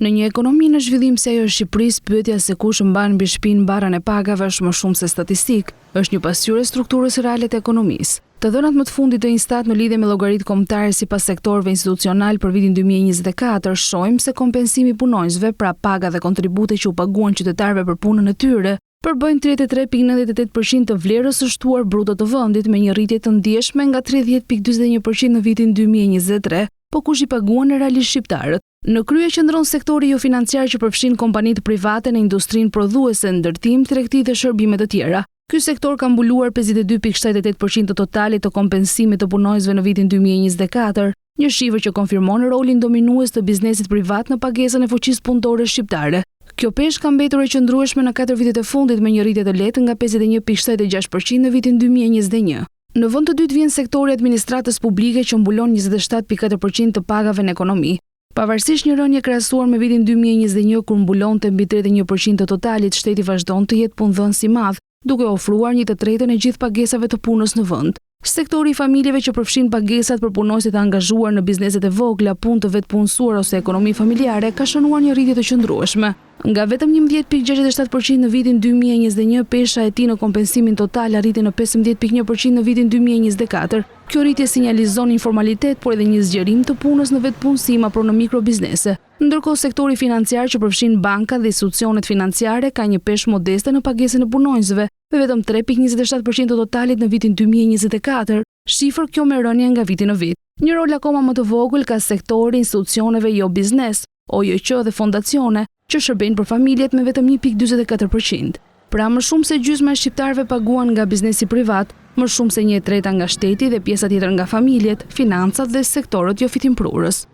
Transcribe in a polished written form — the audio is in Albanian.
Në një ekonomi në zhvillim si ajo e Shqipërisë, pyetja se kush mban mbi shtëpinë barën e pagave është më shumë se statistik, është një pasqyrë e strukturës reale të ekonomisë. Të dhënat më të fundit të Instat në lidhje me llogaritë kombëtare sipas sektorëve institucional për vitin 2024 shohim se kompensimi i punonjësve, pra paga dhe kontribute që u paguan qytetarëve për punën e tyre, përbëjnë 33.98% të vlerës së shtuar bruto të vendit, me një rritje të ndjeshme nga 30.41% në vitin 2023, po kush i paguan në realisht shqiptarët. Në krye qëndron sektori jo financiar që përfshin kompanitë private në industrinë prodhuese, ndërtim, tregti dhe shërbime të tjera. Ky sektor ka mbuluar 52.78% të totalit të kompensimit të punonjësve në vitin 2024, një shifër që konfirmon rolin dominues të biznesit privat në pagesën e fuqisë punëtore shqiptare. Kjo peshë ka mbetur e qëndrueshme në 4 vitet e fundit me një rritje të lehtë nga 51.76% në vitin 2021. Në vend të dytë vjen sektori i administratës publike që mbulon 27.4% të pagave në ekonomi. Pavarësisht një rënje krahasuar me vitin 2021 kur mbulonte mbi 31% të totalit, shteti vazhdon të jetë punëdhënës i madh, duke ofruar 1/3 e gjithë pagesave të punës në vend. Sektori i familjeve që përfshin pagesat për punonjësit e angazhuar në bizneset e vogla, punë të vetpunësuar ose ekonomi familjare ka shënuar një rritje të qëndrueshme. Nga vetëm 11.67% në vitin 2021, pesha e tij në kompensimin total arriti në 15.1% në vitin 2024. Kjo rritje sinjalizon informalitet, por edhe një zgjerim të punës në vetpunësim apo në mikrobiznese. Ndërkohë sektori financiar që përfshin bankat dhe institucionet financiare ka një peshë modeste në pagesën e punonjësve, me vetëm 3.27% të totalit në vitin 2024, shifër kjo me rënje nga viti në vit. Një rol akoma më të vogël ka sektori institucioneve jo biznes, OJQ dhe fondacione, që shërbejnë për familjet me vetëm 1.44%. Pra më shumë se gjysma e shqiptarëve paguan nga biznesi privat, më shumë se 1/3 nga shteti dhe pjesa tjetër nga familjet, financat dhe sektorët jo fitimprurës.